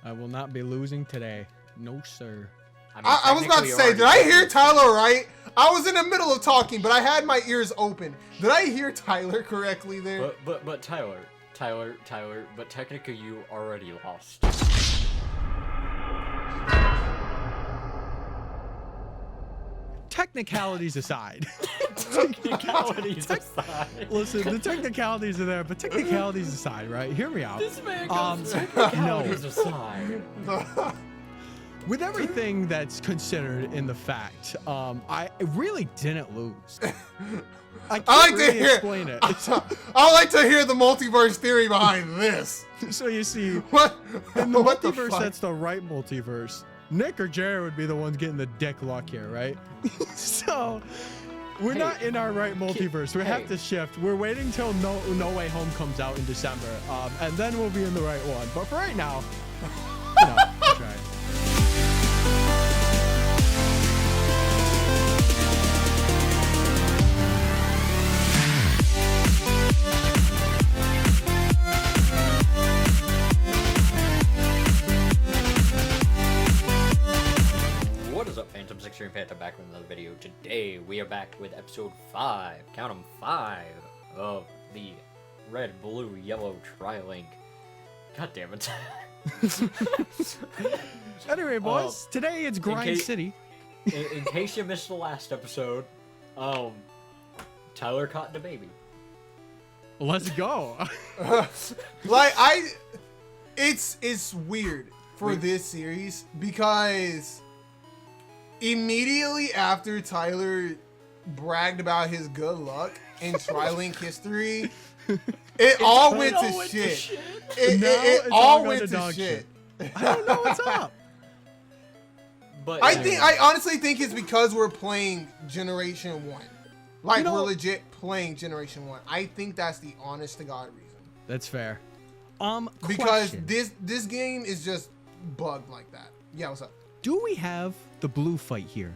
I will not be losing today. No, sir. I was about to say, did I hear Tyler right? I was in the middle of talking, but I had my ears open. Did I hear Tyler correctly there? But Tyler, but technically you already lost. Technicalities aside. Technicalities aside. Listen, the technicalities are there, but technicalities aside, right? Hear me out. This man goes technicalities no. aside. With everything that's considered in the fact, I really didn't lose. I can't really explain it. I like to hear the multiverse theory behind this. So you see, what? in the What the multiverse, fuck? that's the right multiverse. Nick or Jared would be the ones getting the dick luck here, right? So we're not in our right multiverse. We have to shift. We're waiting till No Way Home comes out in December, and then we'll be in the right one. But for right now, you know, that's right. What is up, Phantom 16 Phantom, back with another video. Today we are back with episode 5, count 'em 5, of the red, blue, yellow Trilink. God damn it. Anyway, boys, today it's Grind City. in case you missed the last episode, Tyler caught the baby. Let's go. It's weird for this series because immediately after Tyler bragged about his good luck in Trilink history, it all went to shit. It all went to shit. I don't know what's up. But I honestly think it's because we're playing Generation 1. Like, we're legit playing Generation 1. I think that's the honest to God reason. That's fair. Because question. this game is just bugged like that. Yeah, what's up? Do we have the blue fight here?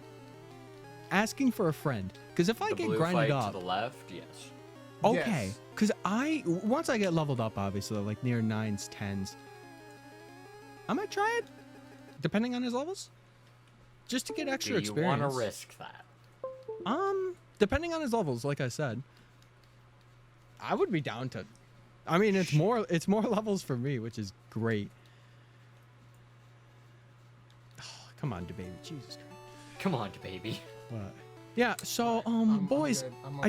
Asking for a friend. Because if I the get blue grinded fight up. to the left, yes. Okay. Yes. Because once I get leveled up, obviously, like near 9s, 10s, I might try it. Depending on his levels. Just to get extra experience. Do you want to risk that? Depending on his levels, like I said. I would be down to. I mean, it's more levels for me, which is great. Oh, come on, baby. Jesus Christ. Come on, baby. What? Yeah, so boys, I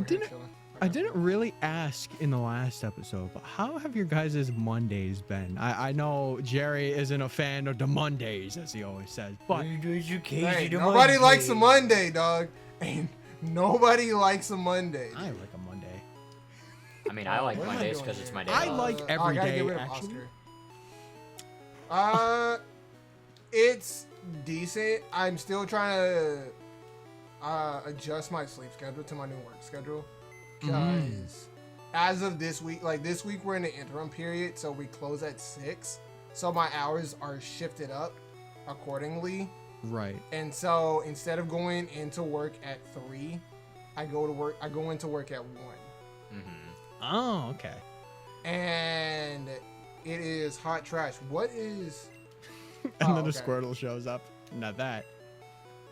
didn't really ask in the last episode, but how have your guys' Mondays been? I know Jerry isn't a fan of the Mondays, as he always says, but hey, nobody likes a Monday, dog. Ain't nobody likes a Monday. I like a Monday. I mean, I like Mondays because it's my day. I like every day, actually. It's decent. I'm still trying to adjust my sleep schedule to my new work schedule. Because as of this week, we're in the interim period, so we close at 6. So my hours are shifted up accordingly. Right. And so instead of going into work at 3, I go into work at 1. Oh, okay. And it is hot trash. What is... and then the Squirtle shows up. Now that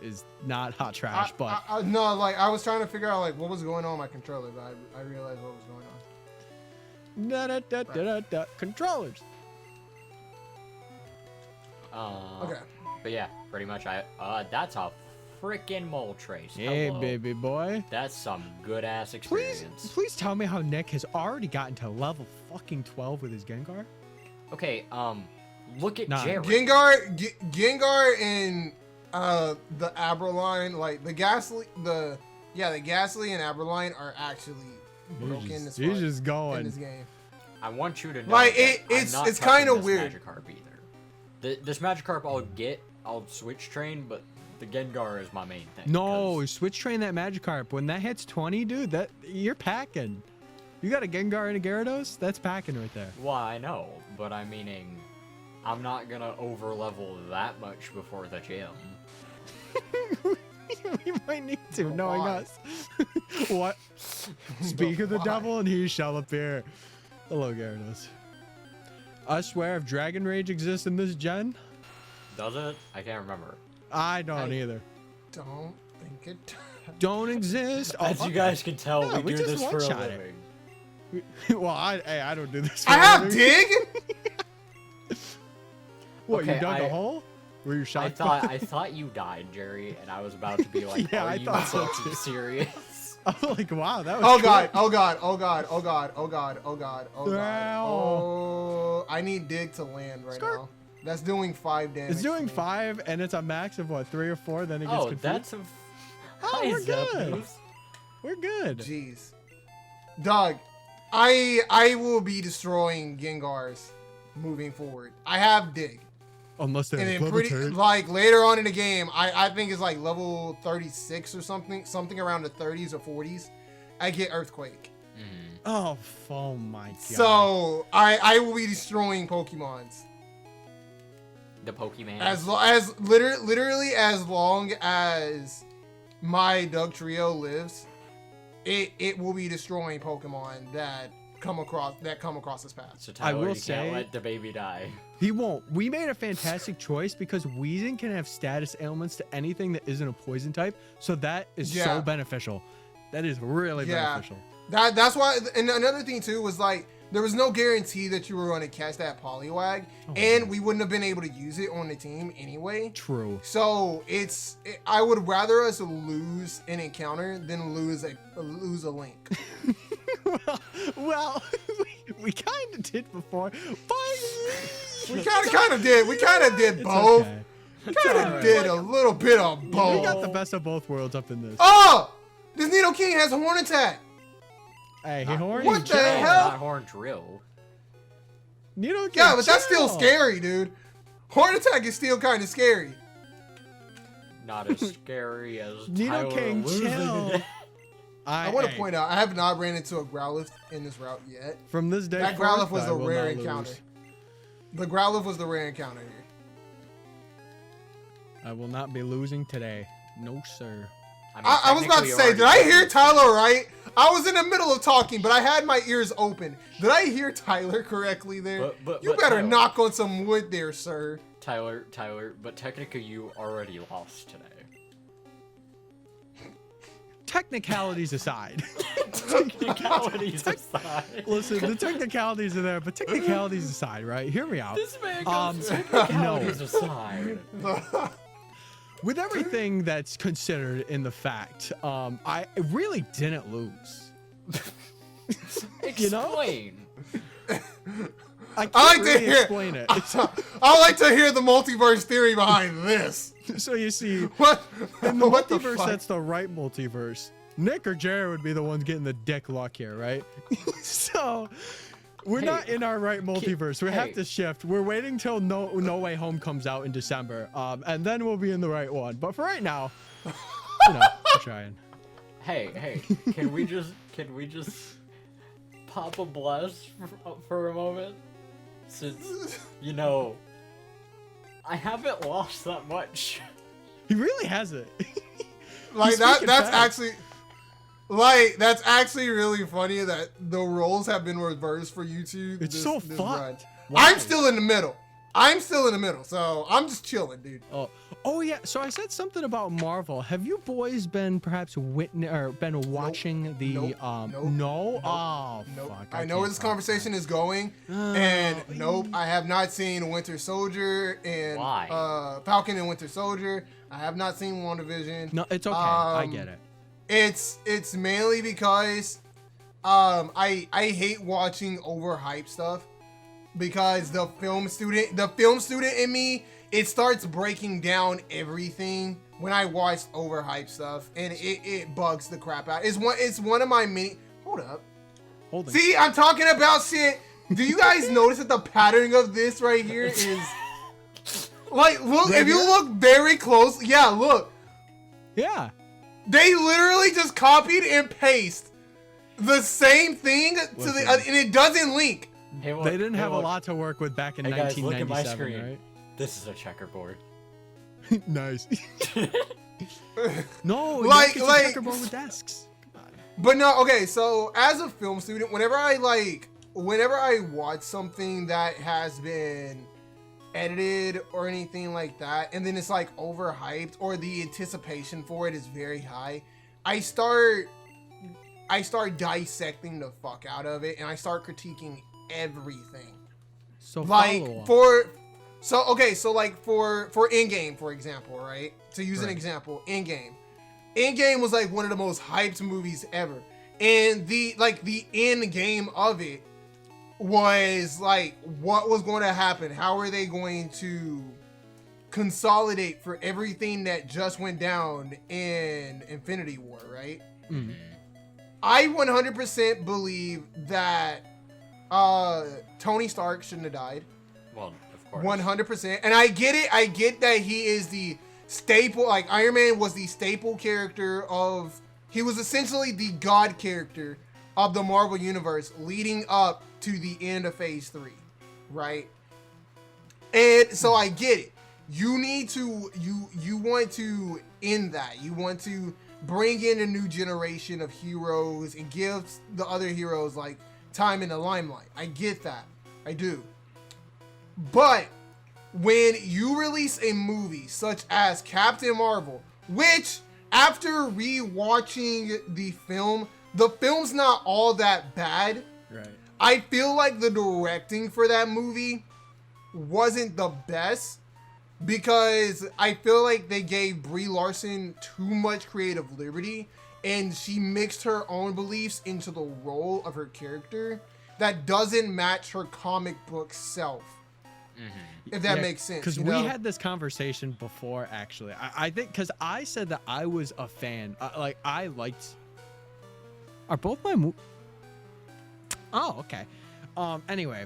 is not hot trash, but... no, like, I was trying to figure out, like, what was going on with my controller, but I realized what was going on. Controllers. Okay. But yeah, pretty much that's a freaking mole trace. Hey, Hello. baby boy. That's some good ass experience. Please tell me how Nick has already gotten to level fucking 12 with his Gengar. Okay, look at Jerry. Gengar and the Aberline, like the Ghastly and Aberline are actually broken as fuck he's just going in this game. I want you to know, like, that it's I'm not kind of touching weird. This Magikarp either. This Magikarp I'll switch train, but the Gengar is my main thing. No, switch train that Magikarp. When that hits 20, dude, that you're packing. You got a Gengar and a Gyarados? That's packing right there. Well, I know, but I'm meaning I'm not gonna over level that much before the gym. We might need to, knowing us. What? Speak of the devil and he shall appear. Hello, Gyarados. I swear, if Dragon Rage exists in this gen, Does it? I can't remember. I don't either. Don't think it. Don't exist. Oh, As you guys can tell, Yeah, we do just this for a one-shot it. living. Well, I don't do this. For I a have living. dig. What, you Okay, dug a hole? Were you I shot? thought you died, Jerry, and I was about to be like, Yeah, "Are I you thought so fucking too. serious?" I'm like, wow, that was. Oh quick. god, oh god, oh god, oh god, oh god, oh god, oh god. Ow. Oh, I need dig to land right Skirt. now. That's doing 5 damage. It's doing to me. 5, and it's a max of what, 3 or 4. Then it gets Oh, confused. that's a. Oh, we're Eyes up, good. please. We're good. Jeez, Doug, I will be destroying Gengars moving forward. I have dig. Unless they're And then level pretty 10. like later on in the game, I think it's like level 36 or something around the 30s or 40s. I get earthquake. Oh my god. So I will be destroying Pokemons The Pokemon. as literally as long as my Doug Trio lives. It will be destroying Pokemon that come across this path. So Tyler, will you say- can't let the baby die. He won't. We made a fantastic choice because Weezing can have status ailments to anything that isn't a poison type. So that is Yeah. so beneficial. That is really Yeah. beneficial. That's why. And another thing too was like there was no guarantee that you were going to catch that Poliwag, and we wouldn't have been able to use it on the team anyway. True. So I would rather us lose an encounter than lose a link. well, we kind of did before. We kind of did. We kind of did It's both. okay. Kind of alright. did a little bit of We both. got the best of both worlds up in this. Oh, this Nido King has a horn attack. Hey, he horny. What the chill. hell? Not Horn Drill. You don't Yeah, get but that's still chill. scary, dude. Horn attack is still kind of scary. Not as scary as Nido Tyler King, losing chill. today. I want to point out I have not ran into a Growlithe in this route yet. From this day That forth, Growlithe was I a will rare not encounter. lose. The Growlithe was the rare encounter here. I will not be losing today. No, sir. I was about to say, did I hear Tyler right? I was in the middle of talking, but I had my ears open. Did I hear Tyler correctly there? But You better Tyler, knock on some wood there, sir. Tyler, but technically you already lost today. Technicalities aside. Technicalities aside. Listen, the technicalities are there, but technicalities aside, right? Hear me out. This man Um, goes technicalities aside. With everything that's considered in the fact, I really didn't lose. You know? Explain. I can't I like to really hear- explain it. I like to hear the multiverse theory behind this. So you see, What? in the What the multiverse fuck? that's the right multiverse, Nick or Jared would be the ones getting the dick luck here, right? So we're Hey, not in our right multiverse. We hey. have to shift. We're waiting till No Way Home comes out in December, and then we'll be in the right one. But for right now, you know, we're trying. Hey, can we just pop a bless for a moment? Since, you know, I haven't lost that much. He really has it. Like He's that. freaking That's fast. actually. Like that's actually really funny that the roles have been reversed for you two. It's so fun. run. Why? I'm still in the middle. So I'm just chilling, dude. Oh yeah. So I said something about Marvel. Have you boys been perhaps been watching the Nope. No? Nope. Oh Nope. fuck. I know where this conversation is going, and nope, I have not seen Winter Soldier and Why? Falcon and Winter Soldier. I have not seen WandaVision. No, it's okay. I get it. It's mainly because I hate watching overhyped stuff because the film student in me, it starts breaking down everything when I watch overhyped stuff, and it bugs the crap out. It's one of my many. Hold up. Hold it. See, I'm talking about shit. Do you guys notice that the pattern of this right here is like, look, Right if you here? look very close, yeah, look. Yeah. They literally just copied and pasted the same thing to the, Listen. and it doesn't link. Hey, look, They didn't have a look. lot to work with back in Hey guys, look at my 1997, screen. right? This is a checkerboard. Nice. No, Like- like checkerboard with desks. Come on. But no, okay, so as a film student, whenever I like whenever I watch something that has been edited or anything like that, and then it's like overhyped or the anticipation for it is very high, I start dissecting the fuck out of it, and I start critiquing everything. So like follow up. for in-game, for example, right? To use an example, in-game was like one of the most hyped movies ever, and the end game of it was like, what was going to happen? How are they going to consolidate for everything that just went down in Infinity War, right? Mm-hmm. I 100% believe that Tony Stark shouldn't have died. Well, of course. 100%. And I get it. I get that he is the staple. Like, Iron Man was the staple character of... He was essentially the god character of the Marvel Universe leading up to the end of Phase 3, right? And so I get it. You need to... You want to end that. You want to bring in a new generation of heroes and give the other heroes, like, time in the limelight. I get that. I do. But when you release a movie such as Captain Marvel, which after rewatching the film's not all that bad. Right. I feel like the directing for that movie wasn't the best, because I feel like they gave Brie Larson too much creative liberty, and she mixed her own beliefs into the role of her character that doesn't match her comic book self. Mm-hmm. If that makes sense. Because we had this conversation before, actually. I think because I said that I was a fan. I liked... Are both my... Oh, okay. Anyway,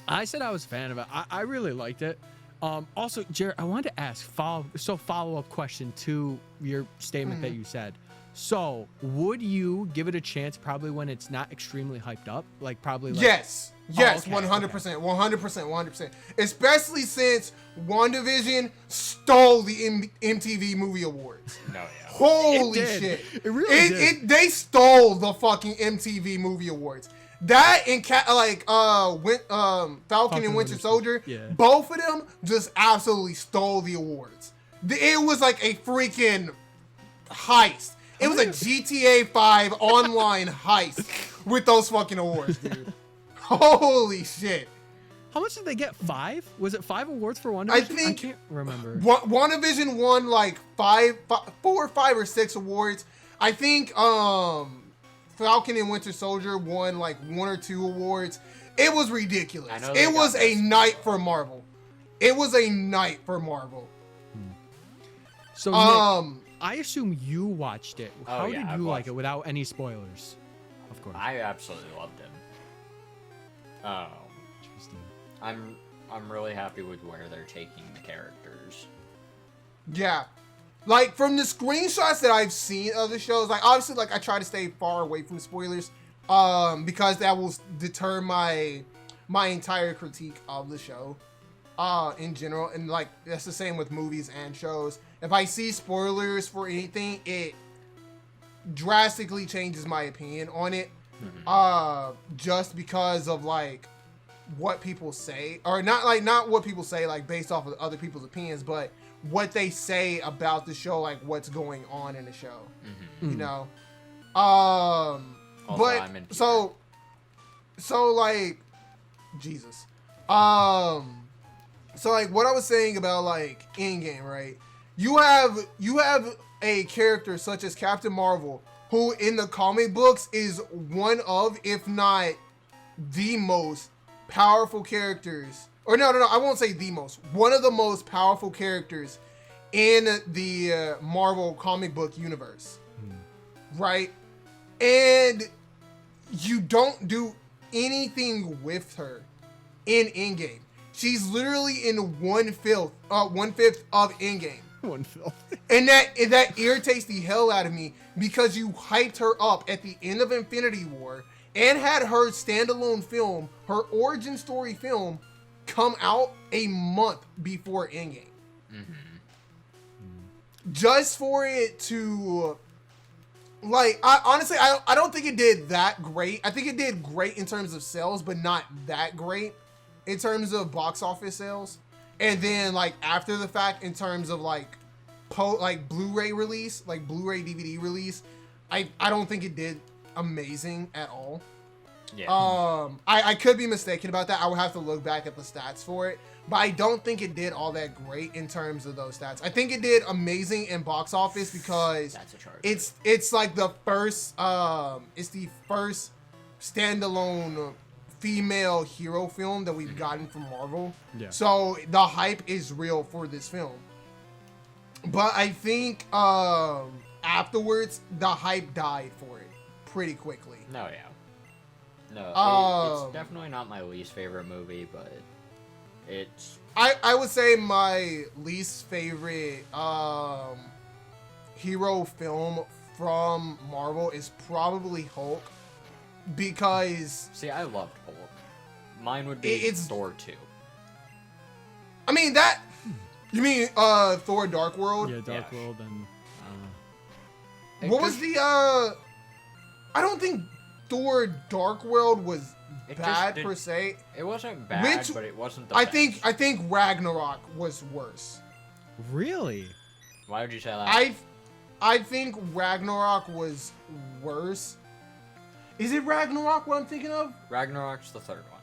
I said I was a fan of it. I really liked it. Also, Jared, I wanted to ask follow-up question to your statement that you said. So, would you give it a chance probably when it's not extremely hyped up? Like, probably like... Yes, oh, okay, 100%, 100%. Especially since WandaVision stole the MTV Movie Awards. No, yeah. Holy It did. shit. It really did. They stole the fucking MTV Movie Awards. That and Falcon and Winter Soldier, both of them just absolutely stole the awards. It was like a freaking heist. It was a GTA 5 online heist with those fucking awards, dude. Holy shit. How much did they get? 5? Was it 5 awards for WandaVision? I can't remember. WandaVision won like 4, 5, or 6 awards. I think Falcon and Winter Soldier won like 1 or 2 awards. It was ridiculous. It was a night for Marvel. It was a night for Marvel. So Nick, I assume you watched it. How did you like it without any spoilers? Of course. I absolutely loved it. Interesting. I'm really happy with where they're taking the characters. Yeah. Like, from the screenshots that I've seen of the shows, like, obviously, like, I try to stay far away from spoilers, because that will deter my entire critique of the show, in general. And, like, that's the same with movies and shows. If I see spoilers for anything, it drastically changes my opinion on it, just because of, like, what people say, or not what people say, like, based off of other people's opinions, but what they say about the show, like what's going on in the show, you know. Also, but so like, Jesus. So like what I was saying about like in-game, right? You have a character such as Captain Marvel, who in the comic books is one of, if not the most powerful characters. Or no, I won't say the most. One of the most powerful characters in the Marvel comic book universe, right? And you don't do anything with her in-game. She's literally in 1/5 of in-game. 1/5. And that irritates the hell out of me, because you hyped her up at the end of Infinity War and had her standalone film, her origin story film, come out a month before Endgame. Just for it to like, I don't think it did that great. I think it did great in terms of sales, but not that great in terms of box office sales. And then, like, after the fact, in terms of like Blu-ray release, like Blu-ray DVD release, I don't think it did amazing at all. Yeah. I could be mistaken about that. I would have to look back at the stats for it, but I don't think it did all that great in terms of those stats. I think it did amazing in box office because That's a charge. it's like the first standalone female hero film that we've gotten from Marvel. Yeah. So the hype is real for this film. But I think afterwards the hype died for it pretty quickly. No, yeah. No, it's definitely not my least favorite movie, but it's... I would say my least favorite hero film from Marvel is probably Hulk, because... See, I loved Hulk. Mine would be Thor 2. I mean, that... You mean Thor Dark World? Yeah, Dark World and... What was the... I don't think Thor Dark World was bad per se. It wasn't bad, but it wasn't the I best. think Ragnarok was worse. Really? Why would you say that? I think Ragnarok was worse. Is it Ragnarok what I'm thinking of? Ragnarok's the third one.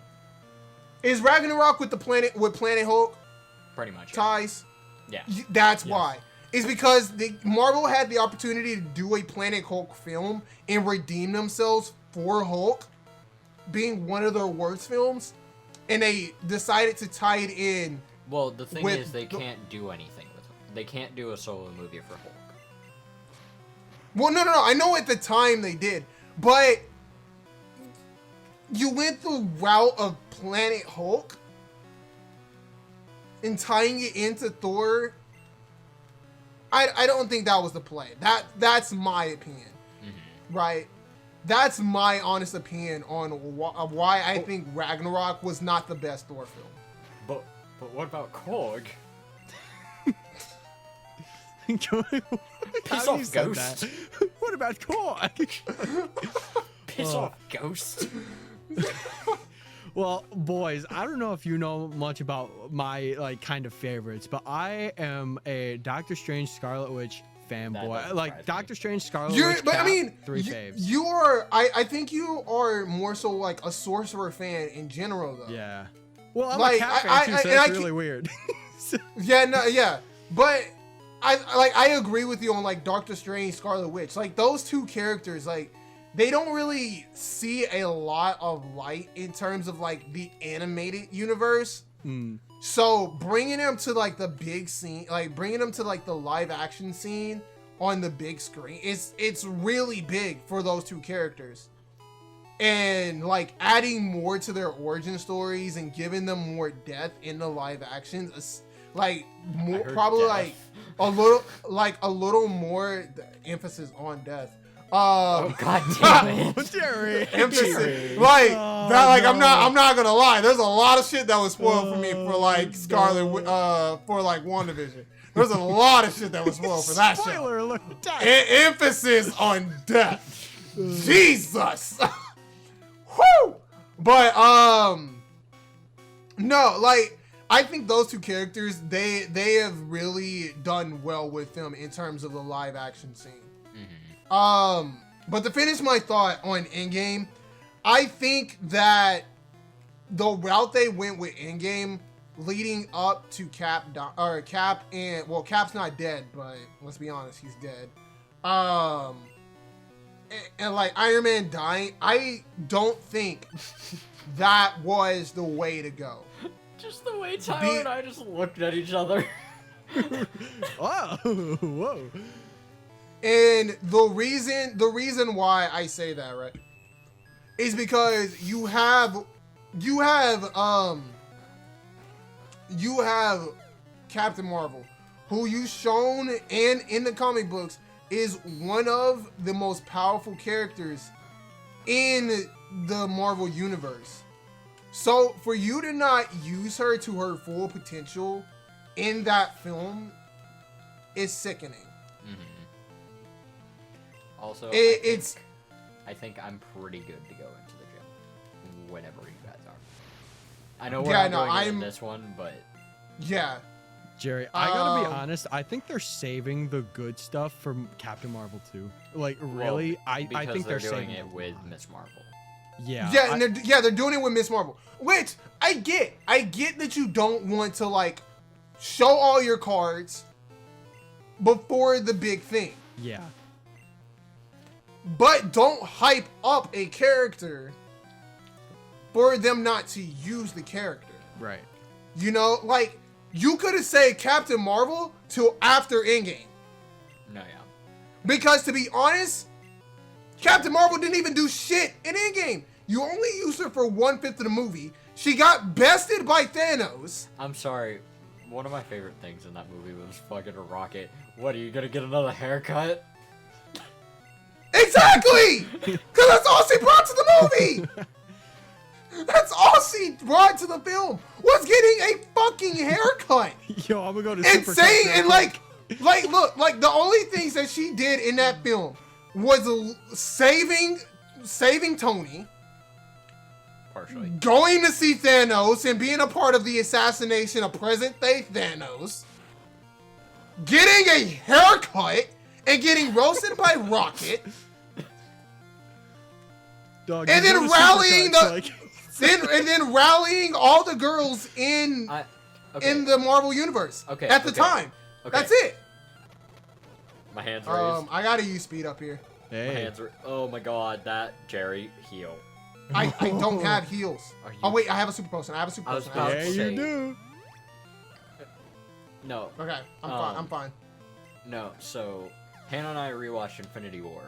Is Ragnarok with Planet Hulk Pretty much. ties? Yeah. That's why. It's because Marvel had the opportunity to do a Planet Hulk film and redeem themselves for Hulk being one of their worst films, and they decided to tie it in. Well, the thing is, they can't do anything with him. They can't do a solo movie for Hulk. Well, no. I know at the time they did, but you went the route of Planet Hulk and tying it into Thor. I don't think that was the play. That's my opinion, right? That's my honest opinion on why I think Ragnarok was not the best Thor film. But what about Korg? Piss off, Ghost. What about Korg? Piss off, Ghost. Well, boys, I don't know if you know much about my like kind of favorites, but I am a Doctor Strange Scarlet Witch fanboy. Like Doctor Strange Scarlet Witch. But Cap, I mean, three faves. You are. I think you are more so like a Sorcerer fan in general, though. Yeah. Well, I'm like, a Cap fan too, so that's really weird. Yeah. But I agree with you on like Doctor Strange, Scarlet Witch. Like those two characters, like they don't really see a lot of light in terms of like the animated universe. So bringing them to like the big scene, like bringing them to like the live action scene on the big screen, it's really big for those two characters. And like adding more to their origin stories and giving them more depth in the live actions, like more, probably death. like a little more emphasis on death. Oh god damn it. Jerry. Emphasis, like that. Like no. I'm not gonna lie. There's a lot of shit that was spoiled for me for like Scarlet, for like WandaVision. There's a lot of shit that was spoiled for that show. Spoiler alert. Emphasis on death. Jesus. Whoo! But no, like I think those two characters, they have really done well with them in terms of the live action scene. But to finish my thought on Endgame, I think that the route they went with Endgame leading up to Cap and well, Cap's not dead, but let's be honest, he's dead. And like Iron Man dying, I don't think that was the way to go. Just the way Tyler and I just looked at each other. Oh, whoa. And the reason why I say that, right, is because you have Captain Marvel, who you've shown and in the comic books is one of the most powerful characters in the Marvel universe. So for you to not use her to her full potential in that film is sickening. Also, it's. I think I'm pretty good to go into the gym whenever you guys are. I know we're not going into this one, but Yeah. Jerry, I gotta be honest. I think they're saving the good stuff for Captain Marvel 2. Like, really, I think they're doing saving it with Miss Marvel. Yeah. Yeah, and they're doing it with Miss Marvel, which I get. I get that you don't want to like show all your cards before the big thing. Yeah. But don't hype up a character for them not to use the character. Right. You know, like, you could have said Captain Marvel till after Endgame. No, yeah. Because to be honest, Captain Marvel didn't even do shit in Endgame. You only used her for 1/5 of the movie. She got bested by Thanos. I'm sorry. One of my favorite things in that movie was fucking Rocket. What, are you gonna get another haircut? Exactly! Because that's all she brought to the movie! That's all she brought to the film, was getting a fucking haircut! Yo, I'm gonna go to And Super saying, Cut and look, like the only things that she did in that film was saving Tony, Partially. going to see Thanos and being a part of the assassination of present-day Thanos, getting a haircut, and getting roasted by Rocket, Dog, and you then go to rallying Supercuts, and then rallying all the girls in the Marvel universe at the time. Okay. That's it. My hands raised. I gotta use speed up here. My Hey. hands are. Oh my god, that Jerry heal. I don't have heals. Are you- Oh wait, I have a super potion. I was I have about a Yeah, to super say- you do. No, Okay, I'm fine. I'm fine. no. So, Hannah and I rewatched Infinity War,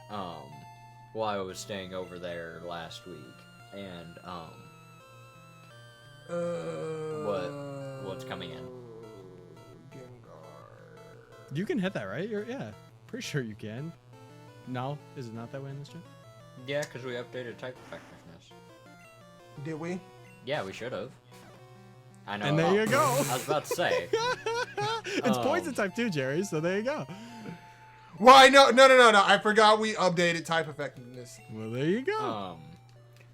while I was staying over there last week, and what's coming in? Gengar. You can hit that, right? Yeah. Pretty sure you can. No? Is it not that way in this gen? Yeah, because we updated type effectiveness. Did we? Yeah, we should have. I know. And there you go. I was about to say. It's poison type too, Jerry, so there you go. Well, I know. No. I forgot we updated type effectiveness. Well, there you go.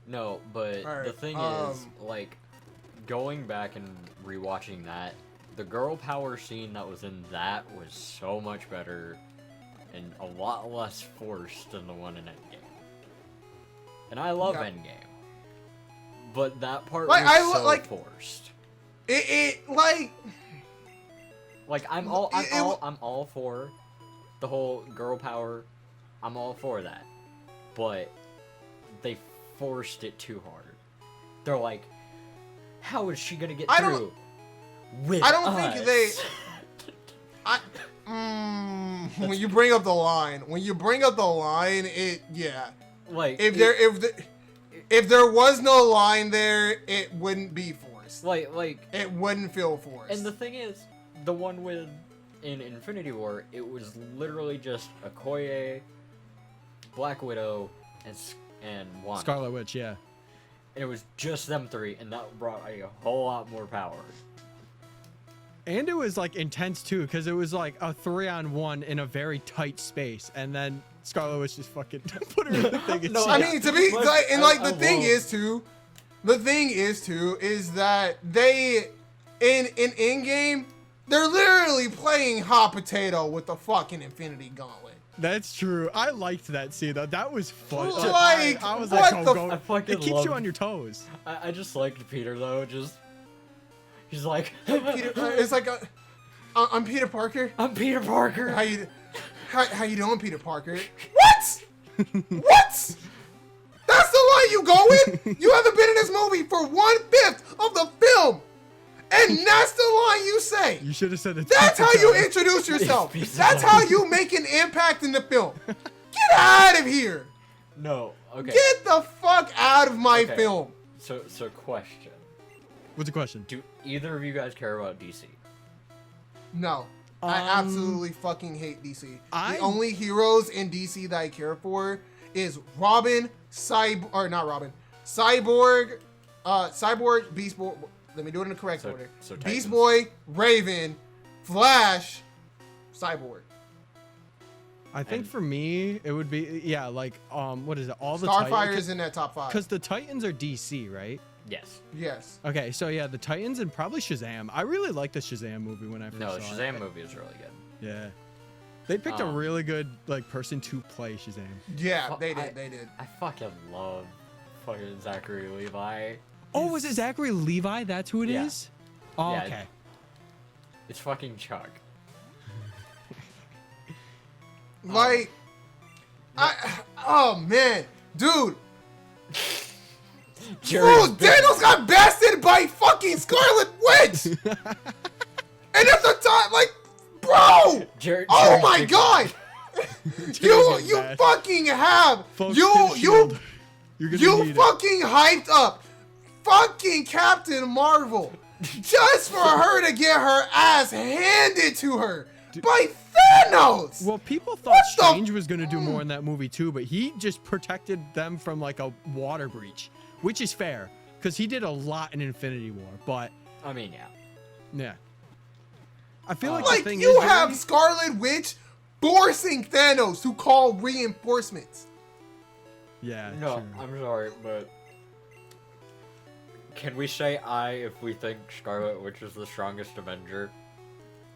No, but Alright, the thing is, like, going back and rewatching that, the girl power scene that was in that was so much better and a lot less forced than the one in Endgame. And I love Yeah. Endgame, but that part Like, was so like- forced. It like. Like, I'm all for the whole girl power. I'm all for that, but they forced it too hard. They're like, how is she gonna get I through? With I don't think us? they. When you bring up the line, it like if there was no line there, it wouldn't be forced. like It wouldn't feel forced. and the thing is, the one with in Infinity War, it was literally just Okoye, Black Widow, and Wanda. Scarlet Witch, yeah. And it was just them three, and that brought a whole lot more power. And it was like intense too, because it was like a 3-on-1 in a very tight space, and then Scarlet Witch just fucking put her in the thing. And No, she- I mean, to be Like, like, and like I the thing love- is that they in Endgame, they're literally playing hot potato with the fucking Infinity Gauntlet. That's true. I liked that scene though. That was fun. Like, I was what like, the go. I fucking It keeps loved- you on your toes. I just liked Peter though. He's like, Peter, it's like I'm Peter Parker. I'm Peter Parker. How you doing, Peter Parker? What? What? That's the line you go with? You haven't been in this movie for 1/5 of the film, and that's the line you say. You should have said it. That's how you introduce yourself. Pizza That's time. how you make an impact in the film. Get out of here. No. Okay. Get the fuck out of my Okay. film. So question. What's the question? Do either of you guys care about DC? No. I absolutely fucking hate DC. I- The only heroes in DC that I care for is Robin, Cyborg, Beast Boy. Let me do it in the correct So- order. so Beast Titans. Boy, Raven, Flash, Cyborg. I think And- for me, it would be like what is it? All the Starfire Titans, is in that top 5. because the Titans are DC, right? Yes. Yes. Okay, so yeah, the Titans and probably Shazam. I really liked the Shazam movie when I first No, saw the it. Shazam movie is really good. Yeah, they picked a Um, really good like person to play Shazam. Yeah, Fuck, they did. I fucking love fucking Zachary Levi. Oh, was it Zachary Levi? That's who it is. Yeah. Oh, Yeah, okay. It's fucking Chuck. Like, oh man, dude. Jerry's Bro, Daniels got bested by fucking Scarlet Witch. And at the time, like, bro. Jerry, Oh my Jerry's god. Jerry's you bad. fucking have Folks, you get a shield. You're gonna you need it. fucking hyped up fucking Captain Marvel just for her to get her ass handed to her by Thanos. Well, people thought What the- Strange was gonna do more in that movie too, but he just protected them from like a water breach, which is fair because he did a lot in Infinity War. But I mean, yeah. yeah, I feel like Like, the thing you is, have Jerry- Scarlet Witch forcing Thanos to call reinforcements. yeah, No, true. I'm sorry, but can we say if we think Scarlet Witch is the strongest Avenger?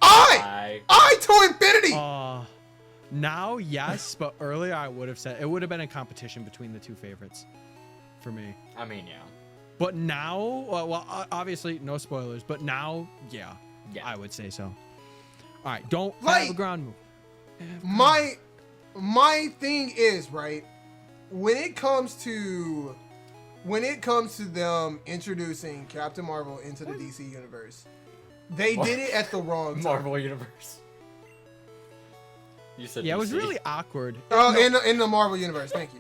I to infinity. Now, yes, but earlier I would have said it would have been a competition between the two favorites for me. I mean, yeah. But now, well, obviously no spoilers, but now, yeah, Yeah. I would say so. All right, don't Like- have a ground move. My thing is, right, when it comes to them introducing Captain Marvel into the DC universe, they What? did it at the wrong time. Marvel Universe. You said Yeah, it was DC. really awkward. Oh, in the Marvel universe, thank you.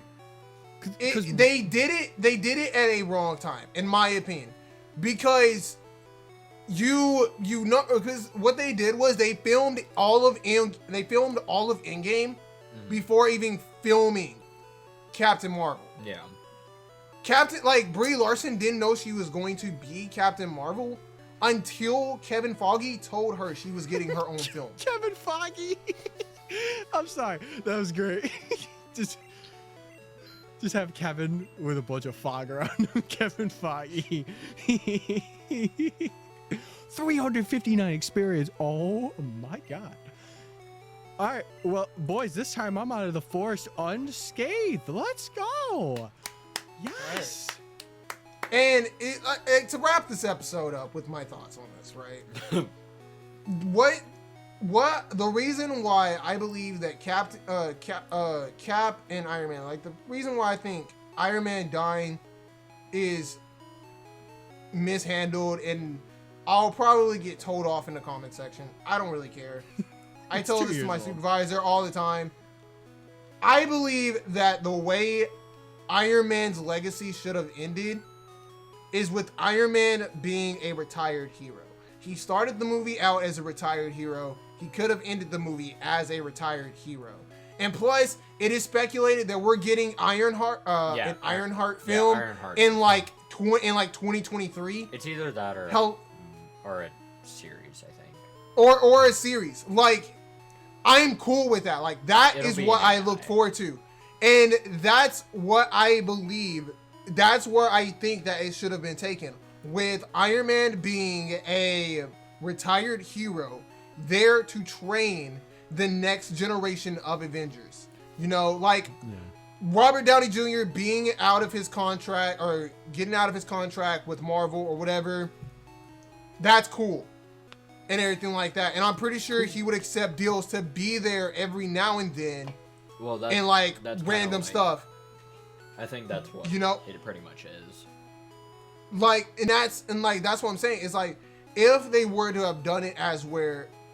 'Cause- They did it at a wrong time, in my opinion, because because what they did was they filmed all of Endgame before even filming Captain Marvel. Yeah. Brie Larson didn't know she was going to be Captain Marvel until Kevin Feige told her she was getting her own film. Kevin Feige. I'm sorry, that was great. just have Kevin with a bunch of fog around him. Kevin Feige. 359 experience. Oh my god. All right, well, boys, this time I'm out of the forest unscathed. Let's go. Yes. And to wrap this episode up with my thoughts on this, right? What the reason why I believe that Cap and Iron Man, like the reason why I think Iron Man dying is mishandled, and I'll probably get told off in the comment section. I don't really care. I tell 2 this to my years old. supervisor all the time. I believe that the way Iron Man's legacy should have ended is with Iron Man being a retired hero. He started the movie out as a retired hero. He could have ended the movie as a retired hero. And plus, it is speculated that we're getting Ironheart, an Ironheart film Ironheart. in like 2023. It's either that or Hell, a series, I think. or a series. Like, I'm cool with that. Like, that It'll is be what an I AI. look forward to. And that's what I believe. That's where I think that it should have been taken. With Iron Man being a retired hero there to train the next generation of Avengers. You know, like Robert Downey Jr. being out of his contract or getting out of his contract with Marvel or whatever. That's cool. And everything like that. And I'm pretty sure he would accept deals to be there every now and then Well, that's, and like that's kinda random like- stuff. I think that's what You know- it pretty much is. Like, and that's what I'm saying. It's like, if they were to have done it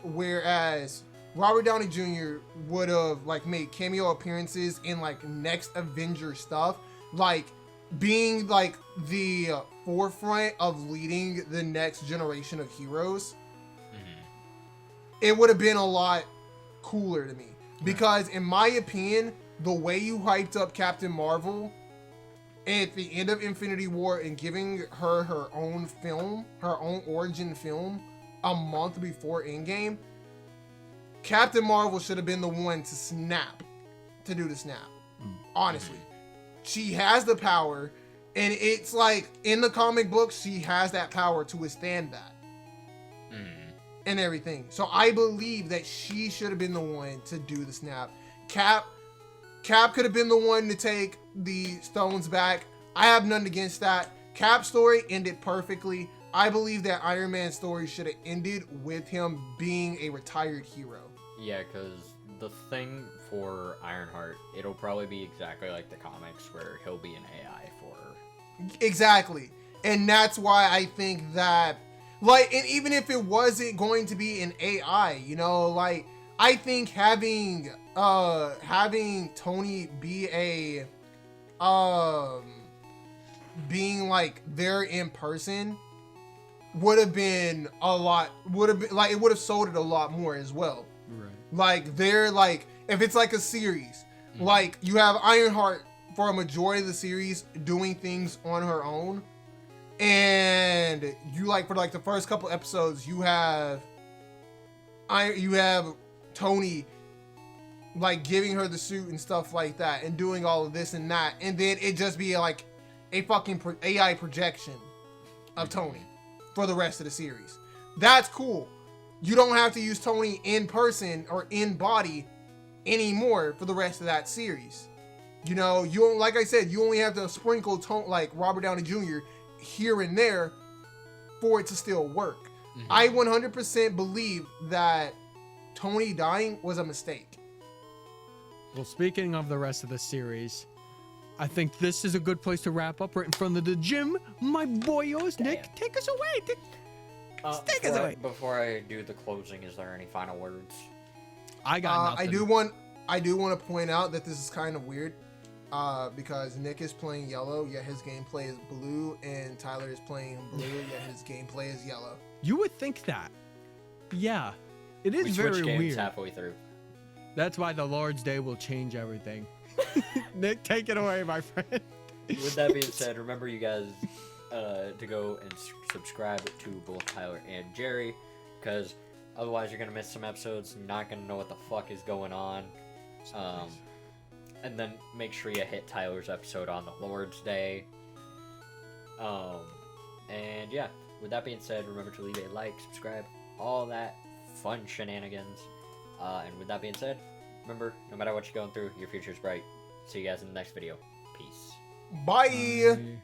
whereas Robert Downey Jr. would have like made cameo appearances in like next Avenger stuff, like being like the forefront of leading the next generation of heroes, it would have been a lot cooler to me. Because in my opinion, the way you hyped up Captain Marvel at the end of Infinity War and giving her her own film, her own origin film, a month before Endgame, Captain Marvel should have been the one to do the snap. Honestly, she has the power, and it's like in the comic books, she has that power to withstand that and everything. So I believe that she should have been the one to do the snap. Cap could have been the one to take the stones back. I have nothing against that. Cap's story ended perfectly. I believe that Iron Man's story should have ended with him being a retired hero. Yeah, because the thing for Ironheart, it'll probably be exactly like the comics where he'll be an AI for her. Exactly. And that's why I think that, like, and even if it wasn't going to be an AI, you know, like, I think having Tony be a, being like there in person would have been it would have sold it a lot more as well. Right. Like they're like, if it's like a series, like you have Ironheart for a majority of the series doing things on her own, and you like for like the first couple episodes you have Tony like giving her the suit and stuff like that and doing all of this and that, and then it just be like a fucking AI projection of Tony for the rest of the series. That's cool. You don't have to use Tony in person or in body anymore for the rest of that series. You know, you, like I said, you only have to sprinkle like Robert Downey Jr. here and there for it to still work. I 100% believe that Tony dying was a mistake. Well, speaking of the rest of the series, I think this is a good place to wrap up right in front of the gym. My boyos, Nick, take us away. Take us away. Before I do the closing, is there any final words? I got nothing. I do want to point out that this is kind of weird because Nick is playing yellow, yet his gameplay is blue, and Tyler is playing blue, yet his gameplay is yellow. You would think that. Yeah. It is We very switched games weird. halfway through. That's why the Lord's Day will change everything. Nick, take it away, my friend. With that being said, remember you guys to go and subscribe to both Tyler and Jerry, because otherwise you're going to miss some episodes, you're not going to know what the fuck is going on. And then make sure you hit Tyler's episode on the Lord's Day. And yeah, with that being said, remember to leave a like, subscribe, all that fun shenanigans. And with that being said, remember, no matter what you're going through, your future is bright. See you guys in the next video. Peace. Bye.